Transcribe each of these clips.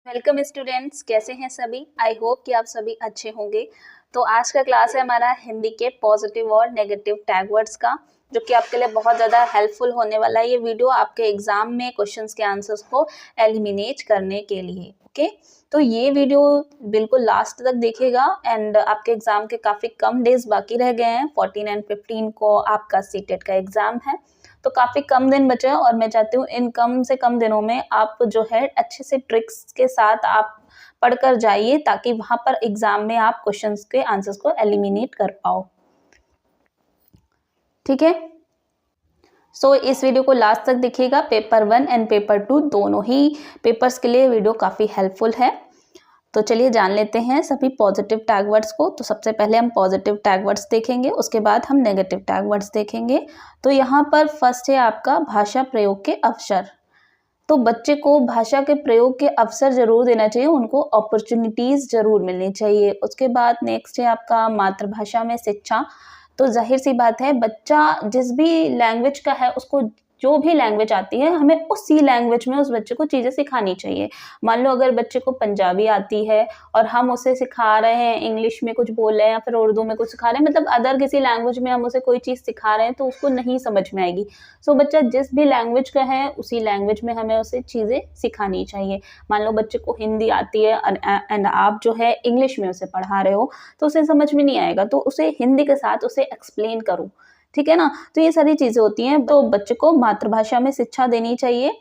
Welcome students, कैसे हैं सभी। आई होप कि आप सभी अच्छे होंगे। तो आज का क्लास है हमारा हिंदी के पॉजिटिव और नेगेटिव टैग वर्ड्स का, जो कि आपके लिए बहुत ज़्यादा हेल्पफुल होने वाला है। ये वीडियो आपके एग्जाम में क्वेश्चंस के आंसर्स को एलिमिनेट करने के लिए। ओके, तो ये वीडियो बिल्कुल लास्ट तक देखिएगा। एंड आपके एग्जाम के काफ़ी कम डेज बाकी रह गए हैं। 14 एंड 15 को आपका सीटेट का एग्जाम है, तो काफ़ी कम दिन बचे हैं और मैं चाहती हूँ इन कम से कम दिनों में आप जो है अच्छे से ट्रिक्स के साथ आप पढ़कर जाइए, ताकि वहाँ पर एग्जाम में आप क्वेश्चंस के आंसर्स को एलिमिनेट कर पाओ। ठीक है, सो इस वीडियो को लास्ट तक देखिएगा। पेपर 1 एंड पेपर 2 दोनों ही पेपर्स के लिए वीडियो काफ़ी हेल्पफुल है। तो चलिए जान लेते हैं सभी पॉजिटिव टैग वर्ड्स को। तो सबसे पहले हम पॉजिटिव टैग वर्ड्स देखेंगे, उसके बाद हम नेगेटिव टैग वर्ड्स देखेंगे। तो यहाँ पर फर्स्ट है आपका भाषा प्रयोग के अवसर। तो बच्चे को भाषा के प्रयोग के अवसर जरूर देना चाहिए, उनको अपॉर्चुनिटीज जरूर मिलनी चाहिए। उसके बाद नेक्स्ट है आपका मातृभाषा में शिक्षा। तो जाहिर सी बात है, बच्चा जिस भी लैंग्वेज का है, उसको जो भी लैंग्वेज आती है, हमें उसी लैंग्वेज में उस बच्चे को चीज़ें सिखानी चाहिए। मान लो अगर बच्चे को पंजाबी आती है और हम उसे सिखा रहे हैं, इंग्लिश में कुछ बोल रहे हैं या फिर उर्दू में कुछ सिखा रहे हैं, मतलब अदर किसी लैंग्वेज में हम उसे कोई चीज़ सिखा रहे हैं, तो उसको नहीं समझ में आएगी। सो बच्चा जिस भी लैंग्वेज का है, उसी लैंग्वेज में हमें उसे चीज़ें सिखानी चाहिए। मान लो बच्चे को हिंदी आती है एंड आप जो है इंग्लिश में उसे पढ़ा रहे हो, तो उसे समझ में नहीं आएगा, तो उसे हिंदी के साथ उसे एक्सप्लेन करो। ठीक है ना। तो ये सारी चीजें होती हैं। तो बच्चे को मातृभाषा में शिक्षा देनी चाहिए।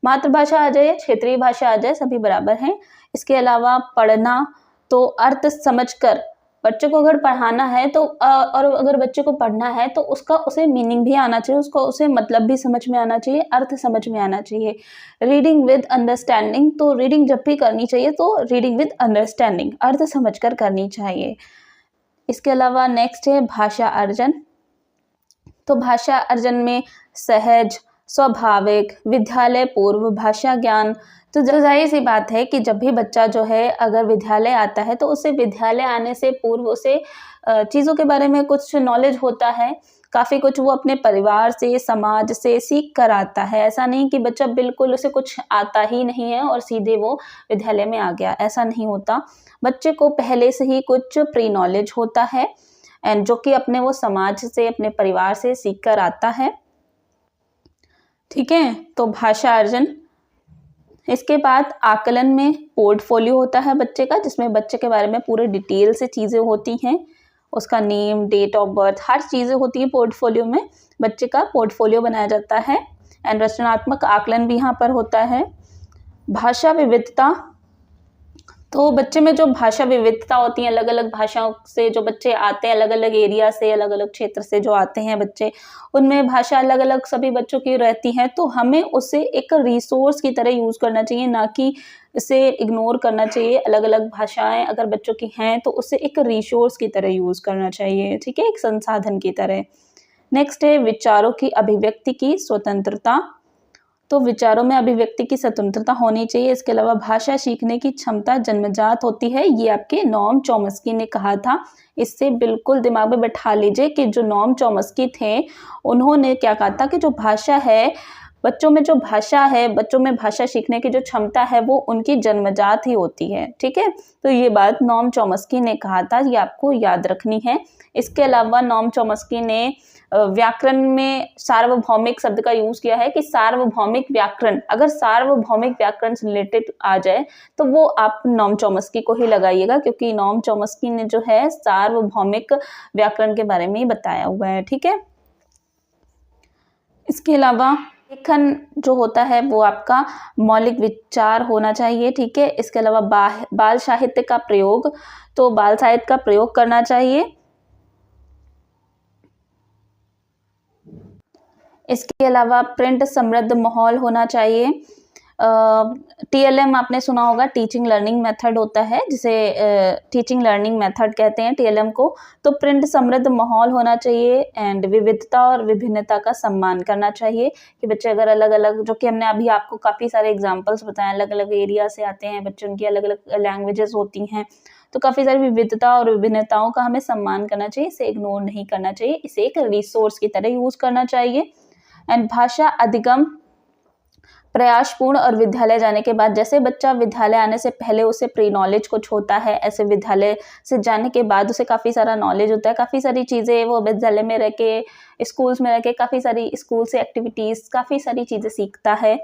मातृभाषा आ जाए, क्षेत्रीय भाषा आ जाए, सभी बराबर हैं। इसके अलावा पढ़ना, तो अर्थ समझकर बच्चे को अगर पढ़ाना है तो और अगर बच्चे को पढ़ना है तो उसका उसे मीनिंग भी आना चाहिए, उसको उसे मतलब भी समझ में आना चाहिए, अर्थ समझ में आना चाहिए। रीडिंग विद अंडरस्टैंडिंग, तो रीडिंग जब भी करनी चाहिए तो रीडिंग विद अंडरस्टैंडिंग, अर्थ समझकर करनी चाहिए। इसके अलावा नेक्स्ट है भाषा अर्जन। तो भाषा अर्जन में सहज, स्वाभाविक, विद्यालय पूर्व भाषा ज्ञान। तो जाहिर सी बात है कि जब भी बच्चा जो है अगर विद्यालय आता है, तो उसे विद्यालय आने से पूर्व उसे चीज़ों के बारे में कुछ नॉलेज होता है। काफ़ी कुछ वो अपने परिवार से, समाज से सीख कर आता है। ऐसा नहीं कि बच्चा बिल्कुल उसे कुछ आता ही नहीं है और सीधे वो विद्यालय में आ गया, ऐसा नहीं होता। बच्चे को पहले से ही कुछ प्री नॉलेज होता है, एंड जो कि अपने वो समाज से, अपने परिवार से सीख कर आता है। ठीक है, तो भाषा अर्जन। इसके बाद आकलन में पोर्टफोलियो होता है बच्चे का, जिसमें बच्चे के बारे में पूरे डिटेल से चीज़ें होती हैं। उसका नेम, डेट ऑफ बर्थ, हर चीज़ें होती है पोर्टफोलियो में। बच्चे का पोर्टफोलियो बनाया जाता है। एंड रचनात्मक आकलन भी यहाँ पर होता है। भाषा विविधता, तो बच्चे में जो भाषा विविधता होती है, अलग अलग भाषाओं से जो बच्चे आते हैं, अलग अलग एरिया से, अलग अलग क्षेत्र से जो आते हैं बच्चे, उनमें भाषा अलग अलग सभी बच्चों की रहती है। तो हमें उसे एक रिसोर्स की तरह यूज़ करना चाहिए, ना कि इसे इग्नोर करना चाहिए। अलग अलग भाषाएं अगर बच्चों की हैं तो उसे एक रिसोर्स की तरह यूज़ करना चाहिए। ठीक है, एक संसाधन की तरह। नेक्स्ट है विचारों की अभिव्यक्ति की स्वतंत्रता। तो विचारों में अभिव्यक्ति की स्वतंत्रता होनी चाहिए। इसके अलावा भाषा सीखने की क्षमता जन्मजात होती है, ये आपके नॉम चॉम्स्की ने कहा था। इससे बिल्कुल दिमाग में बैठा लीजिए कि जो नॉम चॉम्स्की थे, उन्होंने क्या कहा था कि जो भाषा है, बच्चों में जो भाषा है, बच्चों में भाषा सीखने की जो क्षमता है, वो उनकी जन्मजात ही होती है। ठीक है, तो ये बात नॉम चॉम्स्की ने कहा था, ये आपको याद रखनी है। इसके अलावा नॉम चॉम्स्की ने व्याकरण में सार्वभौमिक शब्द का यूज किया है कि सार्वभौमिक व्याकरण, अगर सार्वभौमिक व्याकरण से रिलेटेड आ जाए तो वो आप नॉम चॉम्स्की को ही लगाइएगा, क्योंकि नॉम चॉम्स्की ने जो है सार्वभौमिक व्याकरण के बारे में ही बताया हुआ है। ठीक है, इसके अलावा लेखन जो होता है वो आपका मौलिक विचार होना चाहिए। ठीक है, इसके अलावा बाल साहित्य का प्रयोग, तो बाल साहित्य का प्रयोग करना चाहिए। इसके अलावा प्रिंट समृद्ध माहौल होना चाहिए। TLM आपने सुना होगा, टीचिंग लर्निंग मेथड होता है, जिसे टीचिंग लर्निंग मेथड कहते हैं TLM को। तो प्रिंट समृद्ध माहौल होना चाहिए। एंड विविधता और विभिन्नता का सम्मान करना चाहिए, कि बच्चे अगर अलग अलग, जो कि हमने अभी आपको काफ़ी सारे एग्जाम्पल्स बताए, अलग अलग एरिया से आते हैं बच्चे, उनकी अलग अलग लैंग्वेजेस होती हैं, तो काफ़ी सारी विविधता और विभिन्नताओं का हमें सम्मान करना चाहिए, इसे इग्नोर नहीं करना चाहिए, इसे एक रिसोर्स की तरह यूज़ करना चाहिए। एंड भाषा अधिगम, प्रयासपूर्ण और विद्यालय जाने के बाद, जैसे बच्चा विद्यालय आने से पहले उसे प्री नॉलेज कुछ होता है, ऐसे विद्यालय से जाने के बाद उसे काफ़ी सारा नॉलेज होता है, काफ़ी सारी चीज़ें वो विद्यालय में रह के, स्कूल्स में रह के काफ़ी सारी स्कूल से एक्टिविटीज़, काफ़ी सारी चीज़ें सीखता है।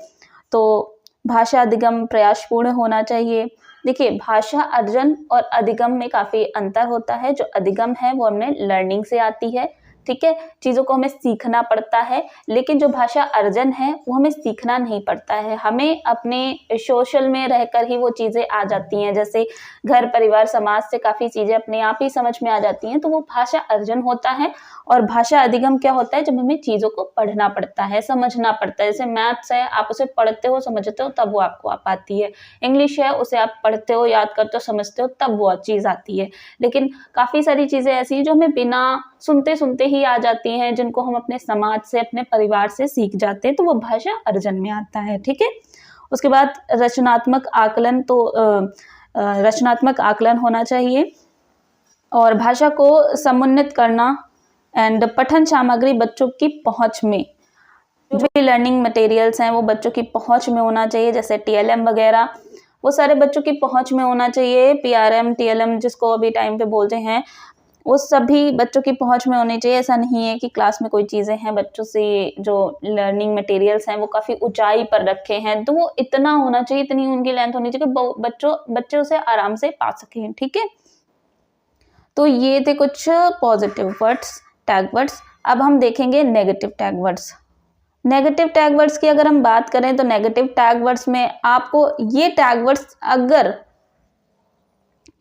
तो भाषा अधिगम प्रयासपूर्ण होना चाहिए। देखिए, भाषा अर्जन और अधिगम में काफ़ी अंतर होता है। जो अधिगम है वो हमें लर्निंग से आती है, ठीक है, चीज़ों को हमें सीखना पड़ता है। लेकिन जो भाषा अर्जन है वो हमें सीखना नहीं पड़ता है, हमें अपने सोशल में रहकर ही वो चीज़ें आ जाती हैं। जैसे घर परिवार समाज से काफ़ी चीज़ें अपने आप ही समझ में आ जाती हैं, तो वो भाषा अर्जन होता है। और भाषा अधिगम क्या होता है, जब हमें चीज़ों को पढ़ना पड़ता है, समझना पड़ता है। जैसे मैथ्स है, आप उसे पढ़ते हो, समझते हो, तब वो आपको आ पाती है। इंग्लिश है, उसे आप पढ़ते हो, याद करते हो, समझते हो, तब वो चीज़ आती है। लेकिन काफ़ी सारी चीज़ें ऐसी हैं जो हमें बिना सुनते सुनते ही आ जाती हैं, जिनको हम अपने समाज से, अपने परिवार से सीख जाते हैं, तो वो भाषा अर्जन में आता है, ठीक है। उसके बाद रचनात्मक आकलन, तो रचनात्मक आकलन होना चाहिए और भाषा को समुन्नत करना एंड पठन सामग्री बच्चों की पहुंच में, जो भी लर्निंग मटेरियल्स हैं वो बच्चों की पहुंच में होना चाहिए। जैसे TLM वगैरह, वो सारे बच्चों की पहुंच में होना चाहिए। PRM TLM जिसको अभी टाइम पे बोलते हैं, वो सभी बच्चों की पहुंच में होनी चाहिए। ऐसा नहीं है कि क्लास में कोई चीज़ें हैं, बच्चों से जो लर्निंग मटेरियल्स हैं वो काफ़ी ऊंचाई पर रखे हैं, तो वो इतना होना चाहिए, इतनी उनकी लेंथ होनी चाहिए कि बच्चे उसे आराम से पा सकें, ठीक है। तो ये थे कुछ पॉजिटिव वर्ड्स, टैग वर्ड्स। अब हम देखेंगे negative tag words. Negative tag words की अगर हम बात करें तो नेगेटिव टैग वर्ड्स में आपको ये टैग वर्ड्स अगर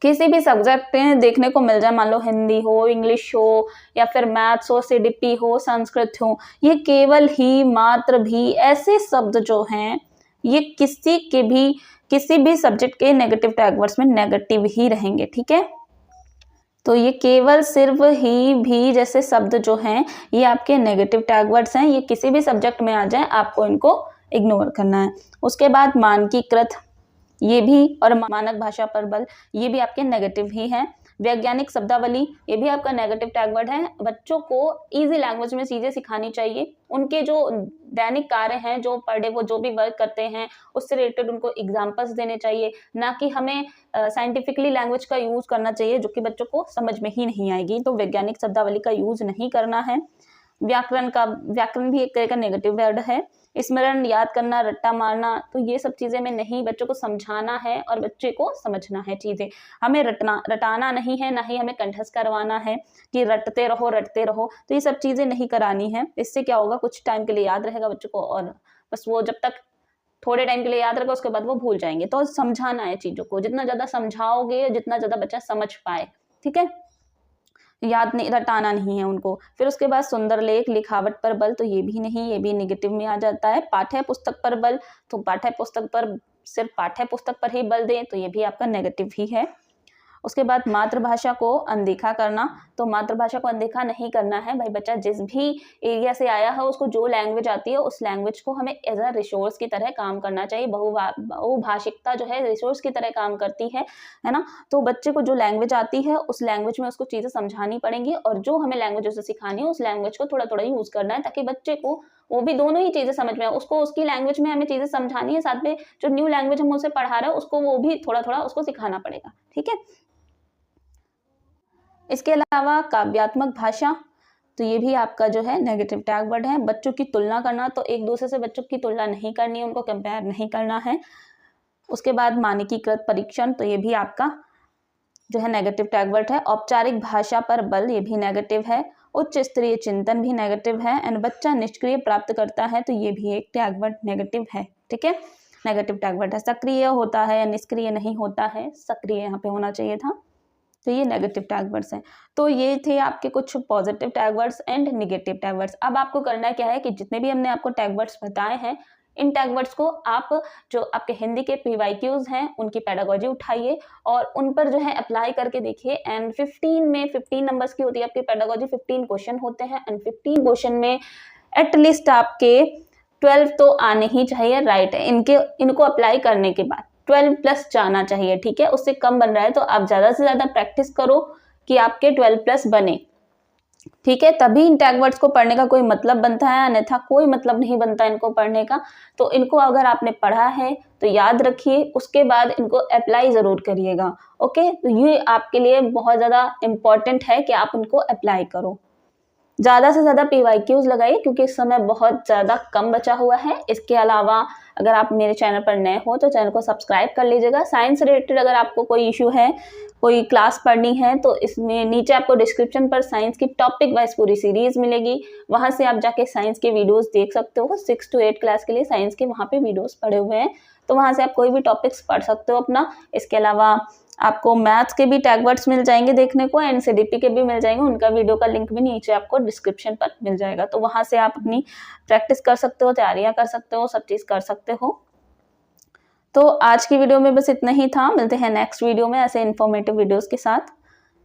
किसी भी सब्जेक्ट में देखने को मिल जाए, मान लो हिंदी हो, इंग्लिश हो, या फिर मैथ्स हो, CDP हो, संस्कृत हो, ये केवल ही, मात्र भी, ऐसे शब्द जो हैं ये किसी भी सब्जेक्ट के नेगेटिव टैग वर्ड्स में नेगेटिव ही रहेंगे, ठीक है। तो ये केवल, सिर्फ, ही, भी जैसे शब्द जो हैं ये आपके नेगेटिव टैग वर्ड्स हैं। ये किसी भी सब्जेक्ट में आ जाए, आपको इनको इग्नोर करना है। उसके बाद मानकीकृत, ये भी, और मानक भाषा प्रबल, ये भी आपके नेगेटिव ही हैं। वैज्ञानिक शब्दावली, ये भी आपका नेगेटिव टैग वर्ड है। बच्चों को इजी लैंग्वेज में चीजें सिखानी चाहिए। उनके जो दैनिक कार्य हैं, जो पर डे वो जो भी वर्क करते हैं, उससे रिलेटेड उनको एग्जाम्पल्स देने चाहिए, ना कि हमें साइंटिफिकली लैंग्वेज का यूज करना चाहिए जो कि बच्चों को समझ में ही नहीं आएगी। तो वैज्ञानिक शब्दावली का यूज नहीं करना है। व्याकरण भी एक तरह का नेगेटिव वर्ड है। स्मरण, याद करना, रट्टा मारना, तो ये सब चीजें में नहीं, बच्चों को समझाना है और बच्चे को समझना है चीजें। हमें रटाना नहीं है, ना ही हमें कंठस्थ करवाना है कि रटते रहो। तो ये सब चीजें नहीं करानी है। इससे क्या होगा, कुछ टाइम के लिए याद रहेगा बच्चों को, और बस वो जब तक थोड़े टाइम के लिए याद रहेगा उसके बाद वो भूल जाएंगे। तो समझाना है चीजों को, जितना ज्यादा समझाओगे जितना ज्यादा बच्चा समझ पाए, ठीक है। याद नहीं, रटाना नहीं है उनको। फिर उसके बाद सुंदर लेख, लिखावट पर बल, तो ये भी नहीं, ये भी नेगेटिव में आ जाता है। पाठ्य पुस्तक पर बल, तो पाठ्य पुस्तक पर, सिर्फ पाठ्य पुस्तक पर ही बल दें, तो ये भी आपका नेगेटिव ही है। उसके बाद मातृभाषा को अनदेखा करना, तो मातृभाषा को अनदेखा नहीं करना है भाई। बच्चा जिस भी एरिया से आया है, उसको जो लैंग्वेज आती है उस लैंग्वेज को हमें एज अ रिसोर्स की तरह काम करना चाहिए। बहुभाषिकता जो है रिसोर्स की तरह काम करती है ना। तो बच्चे को जो लैंग्वेज आती है उस लैंग्वेज में उसको चीज़ें समझानी पड़ेंगी, और जो हमें लैंग्वेज उसे सिखानी है उस लैंग्वेज को थोड़ा थोड़ा यूज करना है, ताकि बच्चे को वो भी दोनों ही चीजें समझ में आए। उसको उसकी लैंग्वेज में हमें चीजें समझानी है, साथ में जो न्यू लैंग्वेज हम उसे पढ़ा रहे हैं उसको वो भी थोड़ा थोड़ा उसको सिखाना पड़ेगा, ठीक है। इसके अलावा काव्यात्मक भाषा, तो ये भी आपका जो है नेगेटिव टैग वर्ड है। बच्चों की तुलना करना, तो एक दूसरे से बच्चों की तुलना नहीं करनी है, उनको कंपेयर नहीं करना है। उसके बाद मानकीकृत परीक्षण, तो ये भी आपका जो है नेगेटिव टैग वर्ड है। औपचारिक भाषा पर बल, ये भी नेगेटिव है। उच्च स्तरीय चिंतन भी नेगेटिव है। एंड बच्चा निष्क्रिय प्राप्त करता है, तो ये भी एक टैग वर्ड नेगेटिव है, ठीक है, नेगेटिव टैग वर्ड है। सक्रिय होता है या निष्क्रिय नहीं होता है, सक्रिय यहाँ पे होना चाहिए था, तो ये नेगेटिव टैग वर्ड्स हैं। तो ये थे आपके कुछ positive tag words and negative tag words. अब आपको करना क्या है कि जितने भी हमने आपको टैग वर्ड्स बताए हैं, इन टैग वर्ड्स को आप जो आपके हिंदी के PYQs हैं उनकी पेडागोजी उठाइए और उन पर जो है अप्लाई करके देखिए। एंड 15 नंबर्स की होती है आपकी पेडागोजी, 15 क्वेश्चन होते हैं, एंड 15 क्वेश्चन में एटलीस्ट आपके 12 तो आने ही चाहिए, राइट। इनको अप्लाई करने के बाद 12+ जाना चाहिए, ठीक है। उससे कम बन रहा है तो आप ज़्यादा से ज़्यादा प्रैक्टिस करो कि आपके 12+ बने। ठीक है, तभी इन टैग वर्ड्स को पढ़ने का कोई मतलब बनता है, अन्यथा कोई मतलब नहीं बनता इनको पढ़ने का। तो इनको अगर आपने पढ़ा है तो याद रखिए, उसके बाद इनको अप्लाई ज़रूर करिएगा। ओके, तो ये आपके लिए बहुत ज़्यादा इम्पॉर्टेंट है कि आप इनको अप्लाई करो। ज़्यादा से ज़्यादा PYQs लगाइए क्योंकि इस समय बहुत ज़्यादा कम बचा हुआ है। इसके अलावा अगर आप मेरे चैनल पर नए हो तो चैनल को सब्सक्राइब कर लीजिएगा। साइंस रिलेटेड अगर आपको कोई इशू है, कोई क्लास पढ़नी है, तो इसमें नीचे आपको डिस्क्रिप्शन पर साइंस की टॉपिक वाइज पूरी सीरीज मिलेगी। वहाँ से आप जाके साइंस के वीडियोस देख सकते हो। 6 to 8 क्लास के लिए साइंस के वहाँ पे वीडियोस पड़े हुए हैं, तो वहाँ से आप कोई भी टॉपिक्स पढ़ सकते हो अपना। इसके अलावा आपको मैथ्स के भी टैग वर्ड्स मिल जाएंगे देखने को, एनसीडीपी के भी मिल जाएंगे। उनका वीडियो का लिंक भी नीचे आपको डिस्क्रिप्शन पर मिल जाएगा, तो वहां से आप अपनी प्रैक्टिस कर सकते हो, तैयारियां कर सकते हो, सब चीज कर सकते हो। तो आज की वीडियो में बस इतना ही था। मिलते हैं नेक्स्ट वीडियो में ऐसे इन्फॉर्मेटिव वीडियोस के साथ।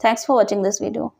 Thanks for watching this video.